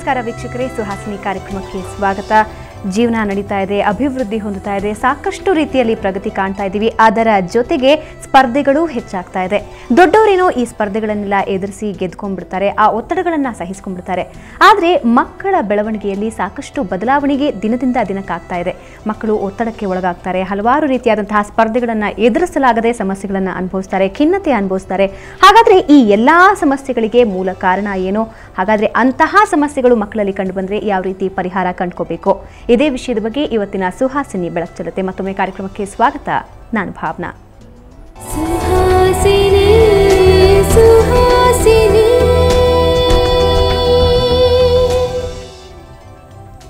ನಮಸ್ಕಾರ ವೀಕ್ಷಕರೇ, ಸುಹಾಸಿನಿ ಕಾರ್ಯಕ್ರಮಕ್ಕೆ ಸ್ವಾಗತ. ಜೀವನ ನಡೀತಾ ಇದೆ, ಅಭಿವೃದ್ಧಿ ಹೊಂದುತ್ತಾ ಇದೆ, ಸಾಕಷ್ಟು ರೀತಿಯಲ್ಲಿ ಪ್ರಗತಿ ಕಾಣ್ತಾ ಇದ್ದೀವಿ. ಅದರ ಜೊತೆಗೆ ಸ್ಪರ್ಧೆಗಳು ಹೆಚ್ಚಾಗ್ತಾ ಇದೆ. ದೊಡ್ಡವರೇನೋ ಈ ಸ್ಪರ್ಧೆಗಳನ್ನೆಲ್ಲ ಎದುರಿಸಿ ಗೆದ್ಕೊಂಡ್ಬಿಡ್ತಾರೆ, ಆ ಒತ್ತಡಗಳನ್ನು ಸಹಿಸ್ಕೊಂಡ್ಬಿಡ್ತಾರೆ. ಆದರೆ ಮಕ್ಕಳ ಬೆಳವಣಿಗೆಯಲ್ಲಿ ಸಾಕಷ್ಟು ಬದಲಾವಣೆಗೆ ದಿನದಿಂದ ದಿನಕ್ಕಾಗ್ತಾ ಇದೆ. ಮಕ್ಕಳು ಒತ್ತಡಕ್ಕೆ ಒಳಗಾಗ್ತಾರೆ, ಹಲವಾರು ರೀತಿಯಾದಂತಹ ಸ್ಪರ್ಧೆಗಳನ್ನು ಎದುರಿಸಲಾಗದೆ ಸಮಸ್ಯೆಗಳನ್ನು ಅನುಭವಿಸ್ತಾರೆ, ಖಿನ್ನತೆ ಅನುಭವಿಸ್ತಾರೆ. ಹಾಗಾದರೆ ಈ ಎಲ್ಲ ಸಮಸ್ಯೆಗಳಿಗೆ ಮೂಲ ಕಾರಣ ಏನು? ಹಾಗಾದರೆ ಅಂತಹ ಸಮಸ್ಯೆಗಳು ಮಕ್ಕಳಲ್ಲಿ ಕಂಡು ಬಂದರೆ ಯಾವ ರೀತಿ ಪರಿಹಾರ ಕಂಡುಕೋಬೇಕು? ಇದೇ ವಿಷಯದ ಬಗ್ಗೆ ಇವತ್ತಿನ ಸುಹಾಸಿನಿ ಬೆಳಕು ಚೆಲ್ಲುತ್ತೆ. ಮತ್ತೊಮ್ಮೆ ಕಾರ್ಯಕ್ರಮಕ್ಕೆ ಸ್ವಾಗತ. ನಾನು ಭಾವನಾ.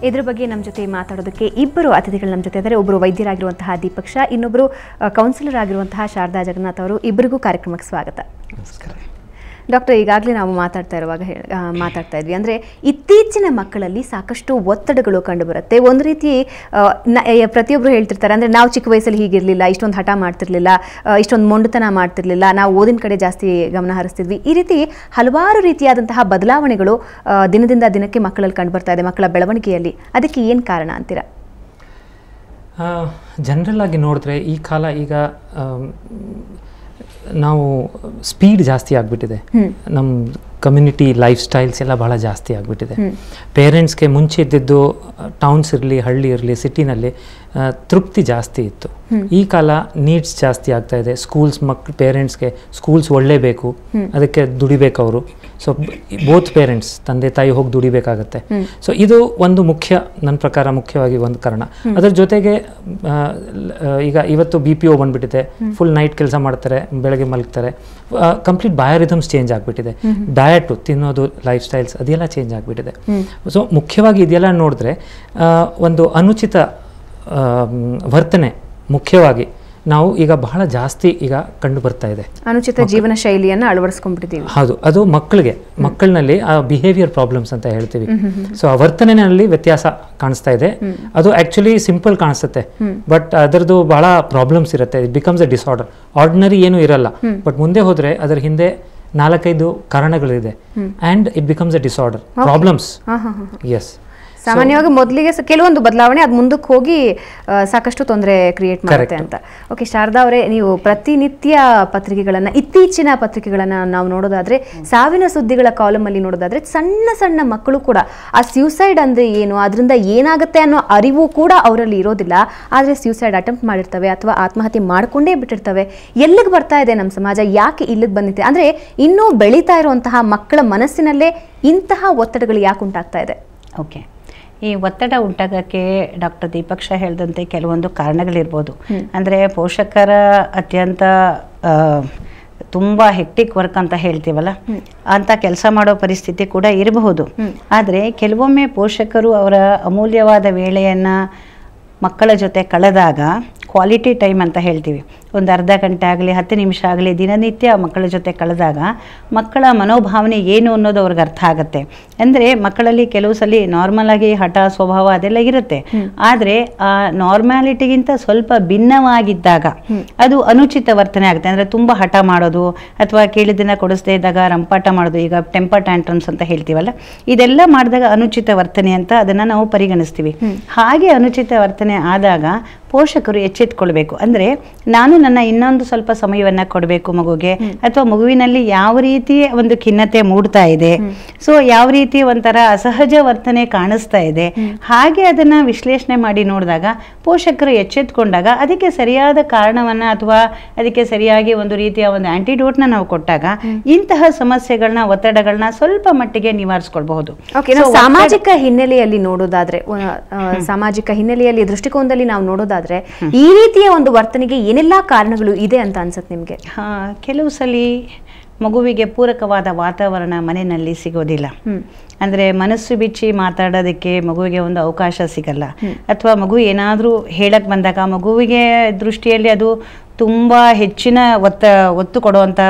ಇದ್ರ ಬಗ್ಗೆ ನಮ್ಮ ಜೊತೆ ಮಾತಾಡೋದಕ್ಕೆ ಇಬ್ಬರು ಅತಿಥಿಗಳು ನಮ್ಮ ಜೊತೆ ಇದ್ದಾರೆ. ಒಬ್ಬರು ವೈದ್ಯರಾಗಿರುವಂತಹ ದೀಪಕ್ ಶಾ, ಇನ್ನೊಬ್ಬರು ಕೌನ್ಸಿಲರ್ ಆಗಿರುವಂತಹ ಶಾರದಾ ಜಗನ್ನಾಥ್ ಅವರು. ಇಬ್ಬರಿಗೂ ಕಾರ್ಯಕ್ರಮಕ್ಕೆ ಸ್ವಾಗತ. ನಮಸ್ಕಾರ ಡಾಕ್ಟರ್. ಈಗಾಗಲೇ ನಾವು ಮಾತಾಡ್ತಾ ಇದ್ವಿ, ಅಂದರೆ ಇತ್ತೀಚಿನ ಮಕ್ಕಳಲ್ಲಿ ಸಾಕಷ್ಟು ಒತ್ತಡಗಳು ಕಂಡುಬರುತ್ತೆ. ಒಂದು ರೀತಿ ಪ್ರತಿಯೊಬ್ಬರು ಹೇಳ್ತಿರ್ತಾರೆ, ಅಂದರೆ ನಾವು ಚಿಕ್ಕ ವಯಸ್ಸಲ್ಲಿ ಹೀಗಿರಲಿಲ್ಲ, ಇಷ್ಟೊಂದು ಹಠ ಮಾಡ್ತಿರ್ಲಿಲ್ಲ, ಇಷ್ಟೊಂದು ಮೊಂಡುತನ ಮಾಡ್ತಿರ್ಲಿಲ್ಲ, ನಾವು ಓದಿನ ಕಡೆ ಜಾಸ್ತಿ ಗಮನ ಹರಿಸ್ತಿದ್ವಿ. ಈ ರೀತಿ ಹಲವಾರು ರೀತಿಯಾದಂತಹ ಬದಲಾವಣೆಗಳು ದಿನದಿಂದ ದಿನಕ್ಕೆ ಮಕ್ಕಳಲ್ಲಿ ಕಂಡು ಬರ್ತಾ ಇದೆ, ಮಕ್ಕಳ ಬೆಳವಣಿಗೆಯಲ್ಲಿ. ಅದಕ್ಕೆ ಏನು ಕಾರಣ ಅಂತೀರಾ? ಜನರಲ್ ಆಗಿ ನೋಡಿದ್ರೆ ಈ ಕಾಲ ಈಗ ನಾವು ಸ್ಪೀಡ್ ಜಾಸ್ತಿ ಆಗಿಬಿಟ್ಟಿದೆ. ನಮ್ಮ ಕಮ್ಯುನಿಟಿ ಲೈಫ್ ಸ್ಟೈಲ್ಸ್ ಎಲ್ಲ ಭಾಳ ಜಾಸ್ತಿ ಆಗಿಬಿಟ್ಟಿದೆ. ಪೇರೆಂಟ್ಸ್ಗೆ ಮುಂಚೆ ಇದ್ದಿದ್ದು ಟೌನ್ಸ್ ಇರಲಿ, ಹಳ್ಳಿ ಇರಲಿ, ಸಿಟಿನಲ್ಲಿ ತೃಪ್ತಿ ಜಾಸ್ತಿ ಇತ್ತು. ಈ ಕಾಲ ನೀಡ್ಸ್ ಜಾಸ್ತಿ ಆಗ್ತಾ ಇದೆ. ಸ್ಕೂಲ್ಸ್ ಪೇರೆಂಟ್ಸ್ಗೆ ಸ್ಕೂಲ್ಸ್ ಒಳ್ಳೇಬೇಕು, ಅದಕ್ಕೆ ದುಡಿಬೇಕು ಅವರು. ಸೊ ಬೋತ್ ಪೇರೆಂಟ್ಸ್, ತಂದೆ ತಾಯಿ ಹೋಗಿ ದುಡಿಬೇಕಾಗತ್ತೆ. ಸೊ ಇದು ಒಂದು ನನ್ನ ಪ್ರಕಾರ ಮುಖ್ಯವಾಗಿ ಒಂದು ಕಾರಣ. ಅದರ ಜೊತೆಗೆ ಈಗ ಇವತ್ತು BPO ಬಂದ್ಬಿಟ್ಟಿದೆ, ಫುಲ್ ನೈಟ್ ಕೆಲಸ ಮಾಡ್ತಾರೆ, ಬೆಳಗ್ಗೆ ಮಲಗ್ತಾರೆ, ಕಂಪ್ಲೀಟ್ ಬಯೋರಿಥಮ್ಸ್ ಚೇಂಜ್ ಆಗಿಬಿಟ್ಟಿದೆ. ಡಯಟು, ತಿನ್ನೋದು, ಲೈಫ್ ಸ್ಟೈಲ್ಸ್ ಅದೆಲ್ಲ ಚೇಂಜ್ ಆಗಿಬಿಟ್ಟಿದೆ. ಸೊ ಮುಖ್ಯವಾಗಿ ಇದೆಲ್ಲ ನೋಡಿದ್ರೆ ಒಂದು ಅನುಚಿತ ವರ್ತನೆ ಮುಖ್ಯವಾಗಿ ನಾವು ಈಗ ಬಹಳ ಜಾಸ್ತಿ ಈಗ ಕಂಡು ಬರ್ತಾ ಇದೆ. ಅನುಚಿತ ಜೀವನ ಶೈಲಿಯನ್ನು ಅಳವಡಿಸ್ಕೊಂಡ್ಬಿಟ್ಟಿದ್ದೀವಿ. ಹೌದು, ಅದು ಮಕ್ಕಳಲ್ಲಿ ಆ ಬಿಹೇವಿಯರ್ ಪ್ರಾಬ್ಲಮ್ಸ್ ಅಂತ ಹೇಳ್ತೀವಿ. ಸೊ ಆ ವರ್ತನೆಯಲ್ಲಿ ವ್ಯತ್ಯಾಸ ಕಾಣಿಸ್ತಾ ಇದೆ. ಅದು ಆಕ್ಚುಲಿ ಸಿಂಪಲ್ ಕಾಣಿಸುತ್ತೆ, ಬಟ್ ಅದರದ್ದು ಬಹಳ ಪ್ರಾಬ್ಲಮ್ಸ್ ಇರುತ್ತೆ. It becomes a disorder. Ordinary ಏನು ಇರಲ್ಲ, ಬಟ್ ಮುಂದೆ ಹೋದ್ರೆ ಅದರ ಹಿಂದೆ 4-5 ಕಾರಣಗಳಿದೆ. And it becomes a disorder, problems. Yes, ಸಾಮಾನ್ಯವಾಗಿ ಮೊದಲಿಗೆ ಕೆಲವೊಂದು ಬದಲಾವಣೆ ಅದು ಮುಂದಕ್ಕೆ ಹೋಗಿ ಸಾಕಷ್ಟು ತೊಂದರೆ ಕ್ರಿಯೇಟ್ ಮಾಡುತ್ತೆ ಅಂತ. ಓಕೆ, ಶಾರದಾ ಅವರೇ, ನೀವು ಪ್ರತಿನಿತ್ಯ ಪತ್ರಿಕೆಗಳನ್ನು, ಇತ್ತೀಚಿನ ಪತ್ರಿಕೆಗಳನ್ನು ನಾವು ನೋಡೋದಾದ್ರೆ, ಸಾವಿನ ಸುದ್ದಿಗಳ ಕಾಲಮಲ್ಲಿ ನೋಡೋದಾದ್ರೆ, ಸಣ್ಣ ಸಣ್ಣ ಮಕ್ಕಳು ಕೂಡ ಆ ಸ್ಯೂಸೈಡ್ ಅಂದರೆ ಏನು, ಅದರಿಂದ ಏನಾಗುತ್ತೆ ಅನ್ನೋ ಅರಿವು ಕೂಡ ಅವರಲ್ಲಿ ಇರೋದಿಲ್ಲ. ಆದರೆ ಸ್ಯೂಸೈಡ್ ಅಟೆಂಪ್ಟ್ ಮಾಡಿರ್ತವೆ ಅಥವಾ ಆತ್ಮಹತ್ಯೆ ಮಾಡಿಕೊಂಡೇ ಬಿಟ್ಟಿರ್ತವೆ. ಎಲ್ಲಿಗೆ ಬರ್ತಾ ಇದೆ ನಮ್ಮ ಸಮಾಜ? ಯಾಕೆ ಇಲ್ಲಿಗೆ ಬಂದಿದೆ? ಅಂದರೆ ಇನ್ನೂ ಬೆಳೀತಾ ಇರುವಂತಹ ಮಕ್ಕಳ ಮನಸ್ಸಿನಲ್ಲೇ ಇಂತಹ ಒತ್ತಡಗಳು ಯಾಕೆ ಉಂಟಾಗ್ತಾ ಇದೆ? ಓಕೆ, ಈ ಒತ್ತಡ ಉಂಟಾಗೋಕ್ಕೆ ಡಾಕ್ಟರ್ ದೀಪಕ್ ಶಾ ಹೇಳಿದಂತೆ ಕೆಲವೊಂದು ಕಾರಣಗಳಿರ್ಬೋದು. ಅಂದರೆ ಪೋಷಕರ ಅತ್ಯಂತ ತುಂಬ ಹೆಕ್ಟಿಕ್ ವರ್ಕ್ ಅಂತ ಹೇಳ್ತೀವಲ್ಲ, ಅಂತ ಕೆಲಸ ಮಾಡೋ ಪರಿಸ್ಥಿತಿ ಕೂಡ ಇರಬಹುದು. ಆದರೆ ಕೆಲವೊಮ್ಮೆ ಪೋಷಕರು ಅವರ ಅಮೂಲ್ಯವಾದ ವೇಳೆಯನ್ನು ಮಕ್ಕಳ ಜೊತೆ ಕಳೆದಾಗ, ಕ್ವಾಲಿಟಿ ಟೈಮ್ ಅಂತ ಹೇಳ್ತೀವಿ, ಒಂದು ಅರ್ಧ ಗಂಟೆ ಆಗಲಿ 10 ನಿಮಿಷ ಆಗಲಿ ದಿನನಿತ್ಯ ಮಕ್ಕಳ ಜೊತೆ ಕಳೆದಾಗ ಮಕ್ಕಳ ಮನೋಭಾವನೆ ಏನು ಅನ್ನೋದು ಅವ್ರಿಗೆ ಅರ್ಥ ಆಗುತ್ತೆ. ಅಂದರೆ ಮಕ್ಕಳಲ್ಲಿ ಕೆಲವು ಸಲ ನಾರ್ಮಲ್ ಆಗಿ ಹಠ ಸ್ವಭಾವ ಅದೆಲ್ಲ ಇರುತ್ತೆ, ಆದರೆ ಆ ನಾರ್ಮ್ಯಾಲಿಟಿಗಿಂತ ಸ್ವಲ್ಪ ಭಿನ್ನವಾಗಿದ್ದಾಗ ಅದು ಅನುಚಿತ ವರ್ತನೆ ಆಗುತ್ತೆ. ಅಂದರೆ ತುಂಬ ಹಠ ಮಾಡೋದು ಅಥವಾ ಕೇಳಿದ್ದನ್ನು ಕೊಡಿಸದೇ ಇದ್ದಾಗ ರಂಪಾಟ ಮಾಡೋದು, ಈಗ ಟೆಂಪರ್ ಟ್ಯಾಂಟ್ರಮ್ಸ್ ಅಂತ ಹೇಳ್ತೀವಲ್ಲ, ಇದೆಲ್ಲ ಮಾಡಿದಾಗ ಅನುಚಿತ ವರ್ತನೆ ಅಂತ ಅದನ್ನು ನಾವು ಪರಿಗಣಿಸ್ತೀವಿ. ಹಾಗೆ ಅನುಚಿತ ವರ್ತನೆ ಆದಾಗ ಪೋಷಕರು ಎಚ್ಚೆತ್ಕೊಳ್ಬೇಕು. ಅಂದರೆ ನಾನು ನನ್ನ ಇನ್ನೊಂದು ಸ್ವಲ್ಪ ಸಮಯವನ್ನು ಕೊಡಬೇಕು ಮಗುಗೆ, ಅಥವಾ ಮಗುವಿನಲ್ಲಿ ಯಾವ ರೀತಿಯ ಒಂದು ಖಿನ್ನತೆ ಮೂಡ್ತಾ ಇದೆ, ಸೊ ಯಾವ ರೀತಿ ಒಂಥರ ಅಸಹಜ ವರ್ತನೆ ಕಾಣಿಸ್ತಾ ಇದೆ, ಹಾಗೆ ಅದನ್ನು ವಿಶ್ಲೇಷಣೆ ಮಾಡಿ ನೋಡಿದಾಗ ಪೋಷಕರು ಎಚ್ಚೆತ್ಕೊಂಡಾಗ ಅದಕ್ಕೆ ಸರಿಯಾದ ಕಾರಣವನ್ನು ಅಥವಾ ಅದಕ್ಕೆ ಸರಿಯಾಗಿ ಒಂದು ರೀತಿಯ ಒಂದು ಆಂಟಿಡೋಟ್ನ ನಾವು ಕೊಟ್ಟಾಗ ಇಂತಹ ಸಮಸ್ಯೆಗಳನ್ನ, ಒತ್ತಡಗಳನ್ನ ಸ್ವಲ್ಪ ಮಟ್ಟಿಗೆ ನಿವಾರಿಸ್ಕೊಳ್ಬಹುದು. ಸಾಮಾಜಿಕ ಹಿನ್ನೆಲೆಯಲ್ಲಿ ನೋಡೋದಾದ್ರೆ, ಸಾಮಾಜಿಕ ಹಿನ್ನೆಲೆಯಲ್ಲಿ ದೃಷ್ಟಿಕೋನದಲ್ಲಿ ನಾವು ನೋಡೋದಾದ್ರೆ ಈ ರೀತಿಯ ಒಂದು ವರ್ತನೆಗೆ ಏನೆಲ್ಲ ಕಾರಣಗಳು ಇದೆ ಅಂತ ಅನ್ಸುತ್ತೆ ನಿಮಗೆ? ಕೆಲವು ಸಲ ಮಗುವಿಗೆ ಪೂರಕವಾದ ವಾತಾವರಣ ಮನೆಯಲ್ಲಿ ಸಿಗೋದಿಲ್ಲ. ಅಂದರೆ ಮನಸ್ಸು ಬಿಚ್ಚಿ ಮಾತಾಡೋದಕ್ಕೆ ಮಗುವಿಗೆ ಒಂದು ಅವಕಾಶ ಸಿಗಲ್ಲ, ಅಥವಾ ಮಗು ಏನಾದರೂ ಹೇಳಕ್ಕೆ ಬಂದಾಗ ಮಗುವಿಗೆ ದೃಷ್ಟಿಯಲ್ಲಿ ಅದು ತುಂಬ ಹೆಚ್ಚಿನ ಒತ್ತು ಕೊಡುವಂಥ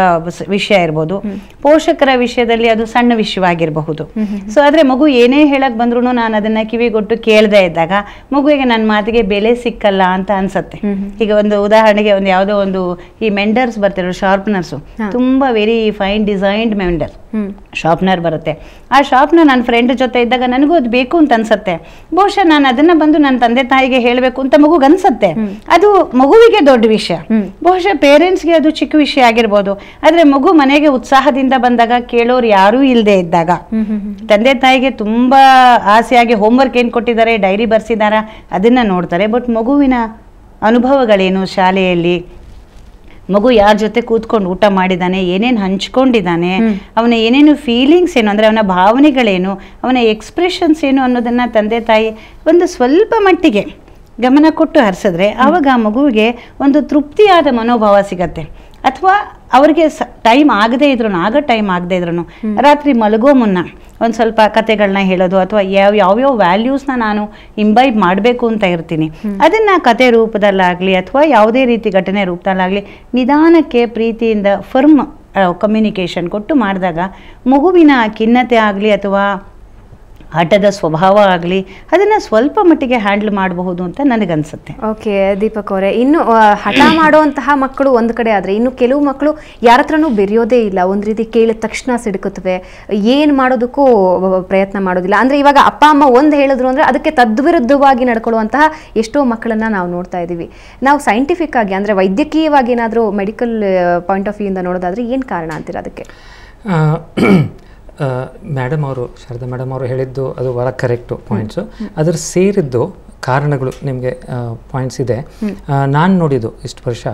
ವಿಷಯ ಇರ್ಬೋದು, ಪೋಷಕರ ವಿಷಯದಲ್ಲಿ ಅದು ಸಣ್ಣ ವಿಷಯವಾಗಿರಬಹುದು. ಸೊ ಆದರೆ ಮಗು ಏನೇ ಹೇಳಕ್ಕೆ ಬಂದ್ರೂ ನಾನು ಅದನ್ನು ಕಿವಿಗೊಟ್ಟು ಕೇಳದೇ ಇದ್ದಾಗ ಮಗುವಿಗೆ ನನ್ನ ಮಾತಿಗೆ ಬೆಲೆ ಸಿಕ್ಕಲ್ಲ ಅಂತ ಅನ್ಸುತ್ತೆ. ಈಗ ಒಂದು ಉದಾಹರಣೆಗೆ ಒಂದು ಯಾವುದೋ ಒಂದು ಈ ಮೆಂಡರ್ಸ್ ಬರ್ತಿರೋ ಶಾರ್ಪ್ನರ್ಸು, ತುಂಬ ವೆರಿ ಫೈನ್ ಡಿಸೈನ್ಡ್ ಮೆಂಡರ್, ಶಾರ್ಪ್ನರ್ ಬರುತ್ತೆ. ಆ ಶಾರ್ಪ್ನರ್ ನನ್ನ ಫ್ರೆಂಡ್ ಜೊತೆ ಇದ್ದಾಗ ನನಗೂ ಅದು ಬೇಕು ಅಂತ ಅನ್ಸತ್ತೆ. ಬಹುಶಃ ನಾನು ಅದನ್ನ ಬಂದು ನನ್ನ ತಂದೆ ತಾಯಿಗೆ ಹೇಳಬೇಕು ಅಂತ ಮಗುಗೆ ಅನ್ಸತ್ತೆ. ಅದು ಮಗುವಿಗೆ ದೊಡ್ಡ ವಿಷಯ, ಬಹುಶಃ ಪೇರೆಂಟ್ಸ್ಗೆ ಅದು ಚಿಕ್ಕ ವಿಷಯ ಆಗಿರ್ಬೋದು. ಆದ್ರೆ ಮಗು ಮನೆಗೆ ಉತ್ಸಾಹದಿಂದ ಬಂದಾಗ ಕೇಳೋರು ಯಾರೂ ಇಲ್ಲದೆ ಇದ್ದಾಗ, ತಂದೆ ತಾಯಿಗೆ ತುಂಬಾ ಆಸೆಯಾಗಿ ಹೋಮ್ವರ್ಕ್ ಏನ್ ಕೊಟ್ಟಿದ್ದಾರೆ, ಡೈರಿ ಬರ್ಸಿದಾರ, ಅದನ್ನ ನೋಡ್ತಾರೆ. ಬಟ್ ಮಗುವಿನ ಅನುಭವಗಳೇನು, ಶಾಲೆಯಲ್ಲಿ ಮಗು ಯಾರ ಜೊತೆ ಕೂತ್ಕೊಂಡು ಊಟ ಮಾಡಿದ್ದಾನೆ, ಏನೇನು ಹಂಚ್ಕೊಂಡಿದ್ದಾನೆ, ಅವನ ಏನೇನು ಫೀಲಿಂಗ್ಸ್ ಏನು ಅಂದರೆ ಅವನ ಭಾವನೆಗಳೇನು, ಅವನ ಎಕ್ಸ್ಪ್ರೆಷನ್ಸ್ ಏನು ಅನ್ನೋದನ್ನು ತಂದೆ ತಾಯಿ ಒಂದು ಸ್ವಲ್ಪ ಮಟ್ಟಿಗೆ ಗಮನ ಕೊಟ್ಟು ಹರಿಸಿದ್ರೆ ಆವಾಗ ಆ ಮಗುವಿಗೆ ಒಂದು ತೃಪ್ತಿಯಾದ ಮನೋಭಾವ ಸಿಗತ್ತೆ. ಅಥವಾ ಅವ್ರಿಗೆ ಟೈಮ್ ಆಗದೇ ಇದ್ರು, ಟೈಮ್ ಆಗದೇ ಇದ್ರು ರಾತ್ರಿ ಮಲಗೋ ಮುನ್ನ ಒಂದು ಸ್ವಲ್ಪ ಕತೆಗಳನ್ನ ಹೇಳೋದು, ಅಥವಾ ಯಾವ್ಯಾವ ವ್ಯಾಲ್ಯೂಸ್ನ ನಾನು ಇಂಬೈಬ್ ಮಾಡಬೇಕು ಅಂತ ಇರ್ತೀನಿ, ಅದನ್ನು ಕತೆ ರೂಪದಲ್ಲಾಗಲಿ ಅಥವಾ ಯಾವುದೇ ರೀತಿ ಘಟನೆ ರೂಪದಲ್ಲಾಗಲಿ ನಿಧಾನಕ್ಕೆ ಪ್ರೀತಿಯಿಂದ ಫರ್ಮ್ ಕಮ್ಯುನಿಕೇಷನ್ ಕೊಟ್ಟು ಮಾಡಿದಾಗ ಮಗುವಿನ ಖಿನ್ನತೆ ಆಗಲಿ ಅಥವಾ ಆಟದ ಸ್ವಭಾವ ಆಗಲಿ ಅದನ್ನು ಸ್ವಲ್ಪ ಮಟ್ಟಿಗೆ ಹ್ಯಾಂಡಲ್ ಮಾಡಬಹುದು ಅಂತ ನನಗನ್ಸುತ್ತೆ. ಓಕೆ ದೀಪಕ್ ಅವರೇ, ಇನ್ನು ಹಠ ಮಾಡುವಂತಹ ಮಕ್ಕಳು ಒಂದು ಕಡೆ ಆದರೆ ಇನ್ನು ಕೆಲವು ಮಕ್ಕಳು ಯಾರ ಹತ್ರನೂ ಬೆರೆಯೋದೇ ಇಲ್ಲ, ಒಂದು ರೀತಿ ಕೇಳಿದ ತಕ್ಷಣ ಸಿಡುಕುತ್ತವೆ, ಏನು ಮಾಡೋದಕ್ಕೂ ಪ್ರಯತ್ನ ಮಾಡೋದಿಲ್ಲ. ಅಂದರೆ ಇವಾಗ ಅಪ್ಪ ಅಮ್ಮ ಒಂದು ಹೇಳಿದ್ರು ಅಂದರೆ ಅದಕ್ಕೆ ತದ್ವಿರುದ್ಧವಾಗಿ ನಡ್ಕೊಳ್ಳುವಂತಹ ಎಷ್ಟೋ ಮಕ್ಕಳನ್ನು ನಾವು ನೋಡ್ತಾ ಇದ್ದೀವಿ. ನಾವು ಸೈಂಟಿಫಿಕ್ ಆಗಿ ಅಂದರೆ ವೈದ್ಯಕೀಯವಾಗಿ ಏನಾದರೂ ಮೆಡಿಕಲ್ ಪಾಯಿಂಟ್ ಆಫ್ ವ್ಯೂ ಇಂದ ನೋಡೋದಾದರೆ ಏನು ಕಾರಣ ಅಂತೀರ ಅದಕ್ಕೆ? ಮೇಡಮ್ ಅವರು, ಶಾರದಾ ಮೇಡಮ್ ಅವರು ಹೇಳಿದ್ದು ಅದು ಬಹಳ ಕರೆಕ್ಟು ಪಾಯಿಂಟ್ಸು. ಅದ್ರ ಸೇರಿದ್ದು ಕಾರಣಗಳು ನಿಮಗೆ ಪಾಯಿಂಟ್ಸ್ ಇದೆ. ನಾನು ನೋಡಿದ್ದು ಇಷ್ಟು ವರ್ಷ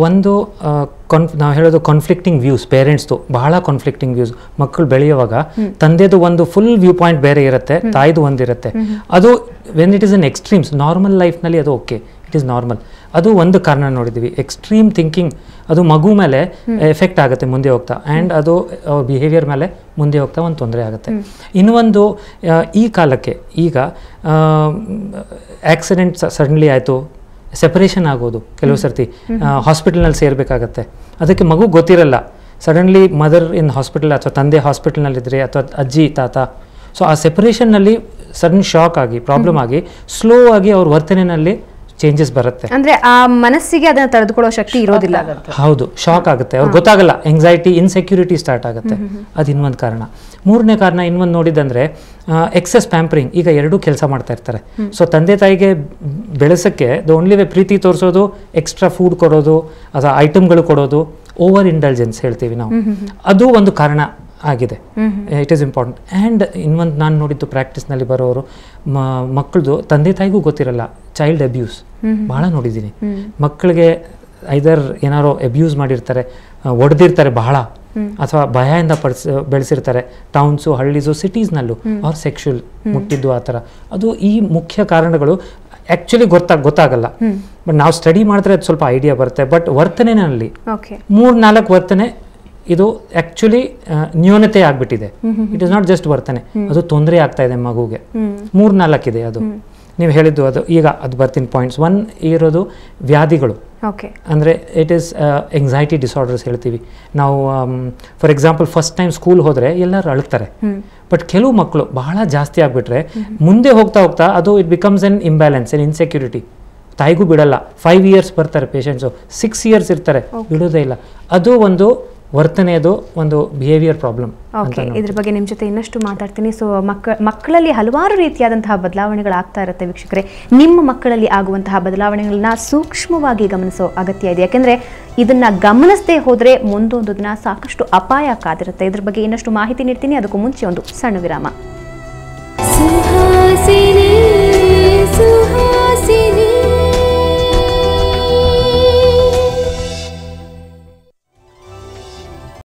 ಒಂದು ನಾವು ಹೇಳೋದು ಕಾನ್ಫ್ಲಿಕ್ಟಿಂಗ್ ವ್ಯೂಸ್, ಪೇರೆಂಟ್ಸ್ದು ಬಹಳ ಕಾನ್ಫ್ಲಿಕ್ಟಿಂಗ್ ವ್ಯೂಸ್. ಮಕ್ಕಳು ಬೆಳೆಯುವಾಗ ತಂದೆದು ಒಂದು ಫುಲ್ ವ್ಯೂ ಪಾಯಿಂಟ್ ಬೇರೆ ಇರುತ್ತೆ, ತಾಯಿದು ಒಂದಿರುತ್ತೆ. ಅದು when it is in extremes, normal ಲೈಫ್ನಲ್ಲಿ ಅದು ಓಕೆ, ಇಟ್ ಈಸ್ ನಾರ್ಮಲ್. ಅದು ಒಂದು ಕಾರಣ ನೋಡಿದ್ದೀವಿ. ಎಕ್ಸ್ಟ್ರೀಮ್ ಥಿಂಕಿಂಗ್ ಅದು ಮಗು ಮೇಲೆ ಎಫೆಕ್ಟ್ ಆಗುತ್ತೆ ಮುಂದೆ ಹೋಗ್ತಾ, ಆ್ಯಂಡ್ ಅದು ಬಿಹೇವಿಯರ್ ಮೇಲೆ ಮುಂದೆ ಹೋಗ್ತಾ ಒಂದು ತೊಂದರೆ ಆಗುತ್ತೆ. ಇನ್ನೊಂದು ಈ ಕಾಲಕ್ಕೆ ಈಗ ಆಕ್ಸಿಡೆಂಟ್ ಸಡನ್ಲಿ ಆಯಿತು, ಸೆಪರೇಷನ್ ಆಗೋದು, ಕೆಲವು ಸರ್ತಿ ಹಾಸ್ಪಿಟಲ್ನಲ್ಲಿ ಸೇರಬೇಕಾಗತ್ತೆ, ಅದಕ್ಕೆ ಮಗು ಗೊತ್ತಿರಲ್ಲ. ಸಡನ್ಲಿ ಮದರ್ ಇನ್ ಹಾಸ್ಪಿಟಲ್ ಅಥವಾ ತಂದೆ ಹಾಸ್ಪಿಟಲ್ನಲ್ಲಿದ್ದರೆ ಅಥವಾ ಅಜ್ಜಿ ತಾತ, ಸೊ ಆ ಸೆಪರೇಷನ್ನಲ್ಲಿ ಸಡನ್ ಶಾಕ್ ಆಗಿ ಪ್ರಾಬ್ಲಮ್ ಆಗಿ ಸ್ಲೋ ಆಗಿ ಅವ್ರ ವರ್ತನೆಯಲ್ಲಿ ಚೇಂಜಸ್ ಬರುತ್ತೆ. ಅಂದ್ರೆ ಆ ಮನಸ್ಸಿಗೆ ಅದನ್ನ ತಡೆದುಕೊಳ್ಳೋ ಶಕ್ತಿ ಇರೋದಿಲ್ಲ. ಹೌದು, ಶಾಕ್ ಆಗುತ್ತೆ, ಅವ್ರಿಗೆ ಗೊತ್ತಾಗಲ್ಲ, ಎಂಗ್ಸೈಟಿ ಇನ್ಸೆಕ್ಯೂರಿಟಿ ಸ್ಟಾರ್ಟ್ ಆಗುತ್ತೆ. ಅದು ಇನ್ನೊಂದು ಕಾರಣ. ಮೂರನೇ ಕಾರಣ ಇನ್ನೊಂದು ನೋಡಿದಂದ್ರೆ ಎಕ್ಸೆಸ್ ಪ್ಯಾಂಪರಿಂಗ್. ಈಗ ಎರಡೂ ಕೆಲಸ ಮಾಡ್ತಾ ಇರ್ತಾರೆ. ಸೊ ತಂದೆ ತಾಯಿಗೆ ಬೆಳೆಸಕ್ಕೆ ದ ಓನ್ಲಿ ವೇ ಪ್ರೀತಿ ತೋರಿಸೋದು, ಎಕ್ಸ್ಟ್ರಾ ಫುಡ್ ಕೊಡೋದು ಅಥವಾ ಐಟಮ್ಗಳು ಕೊಡೋದು, ಓವರ್ ಇಂಟೆಲಿಜೆನ್ಸ್ ಹೇಳ್ತೀವಿ ನಾವು, ಅದು ಒಂದು ಕಾರಣ ಆಗಿದೆ. It is important. ಆ್ಯಂಡ್ ಇನ್ನೊಂದು ನಾನು ನೋಡಿದ್ದು ಪ್ರಾಕ್ಟೀಸ್ನಲ್ಲಿ ಬರೋರು ಮಕ್ಕಳದು ತಂದೆ ತಾಯಿಗೂ ಗೊತ್ತಿರಲ್ಲ, ಚೈಲ್ಡ್ ಅಬ್ಯೂಸ್ ಭಾಳ ನೋಡಿದ್ದೀನಿ. ಮಕ್ಕಳಿಗೆ ಐದರ್ ಏನಾರೋ ಅಬ್ಯೂಸ್ ಮಾಡಿರ್ತಾರೆ, ಒಡೆದಿರ್ತಾರೆ ಬಹಳ, ಅಥವಾ ಭಯದಿಂದ ಬೆಳೆಸಿರ್ತಾರೆ. ಟೌನ್ಸು, ಹಳ್ಳೀಸು, ಸಿಟೀಸ್ನಲ್ಲೂ ಅವ್ರು ಸೆಕ್ಷುವಲ್ ಮುಟ್ಟಿದ್ದು ಆ ಥರ. ಅದು ಈ ಮುಖ್ಯ ಕಾರಣಗಳು ಆ್ಯಕ್ಚುಲಿ ಗೊತ್ತಾಗಲ್ಲ. ಬಟ್ ನಾವು ಸ್ಟಡಿ ಮಾಡಿದ್ರೆ ಅದು ಸ್ವಲ್ಪ ಐಡಿಯಾ ಬರುತ್ತೆ. ಬಟ್ ವರ್ತನೆನಲ್ಲಿ 3-4 ವರ್ತನೆ ಇದು ಆಕ್ಚುಲಿ ನ್ಯೂನತೆ ಆಗ್ಬಿಟ್ಟಿದೆ. ಇಟ್ ಇಸ್ ನಾಟ್ ಜಸ್ಟ್ ವರ್ತನೆ, ಅದು ತೊಂದರೆ ಆಗ್ತಾ ಇದೆ ಮಗುಗೆ. 3-4 ಇದೆ ಅದು ನೀವು ಹೇಳಿದ್ದು. ಅದು ಈಗ ಅದು ಬರ್ತೀನಿ ಪಾಯಿಂಟ್ಸ್. 1 ಇರೋದು ವ್ಯಾಧಿಗಳು, ಅಂದರೆ ಇಟ್ ಈಸ್ ಎಂಗ್ಸೈಟಿ ಡಿಸಾರ್ಡರ್ಸ್ ಹೇಳ್ತೀವಿ ನಾವು. For example first time school ಹೋದರೆ ಎಲ್ಲರೂ ಅಳ್ತಾರೆ. ಬಟ್ ಕೆಲವು ಮಕ್ಕಳು ಬಹಳ ಜಾಸ್ತಿ ಆಗಿಬಿಟ್ರೆ ಮುಂದೆ ಹೋಗ್ತಾ ಹೋಗ್ತಾ ಅದು it becomes an imbalance, an insecurity. ತಾಯಿಗೂ ಬಿಡಲ್ಲ. 5 years ಬರ್ತಾರೆ ಪೇಷಂಟ್ಸು, 6 years ಇರ್ತಾರೆ, ಬಿಡೋದೇ ಇಲ್ಲ. ಅದು ಒಂದು ವರ್ತನೆಯದು ಒಂದು ಬಿಹೇವಿಯರ್ ಪ್ರಾಬ್ಲಮ್. ಓಕೆ, ಇದ್ರ ಬಗ್ಗೆ ನಿಮ್ಮ ಜೊತೆ ಇನ್ನಷ್ಟು ಮಾತಾಡ್ತೀನಿ. ಸೊ ಮಕ್ಕಳಲ್ಲಿ ಹಲವಾರು ರೀತಿಯಾದಂತಹ ಬದಲಾವಣೆಗಳಾಗ್ತಾ ಇರುತ್ತೆ ವೀಕ್ಷಕರೇ. ನಿಮ್ಮ ಮಕ್ಕಳಲ್ಲಿ ಆಗುವಂತಹ ಬದಲಾವಣೆಗಳನ್ನ ಸೂಕ್ಷ್ಮವಾಗಿ ಗಮನಿಸೋ ಅಗತ್ಯ ಇದೆ. ಯಾಕೆಂದರೆ ಇದನ್ನು ಗಮನಿಸದೇ ಹೋದರೆ ಮುಂದೊಂದು ದಿನ ಸಾಕಷ್ಟು ಅಪಾಯ ಕಾದಿರುತ್ತೆ. ಇದ್ರ ಬಗ್ಗೆ ಇನ್ನಷ್ಟು ಮಾಹಿತಿ ನೀಡ್ತೀನಿ. ಅದಕ್ಕೂ ಮುಂಚೆ ಒಂದು ಸಣ್ಣ ವಿರಾಮ.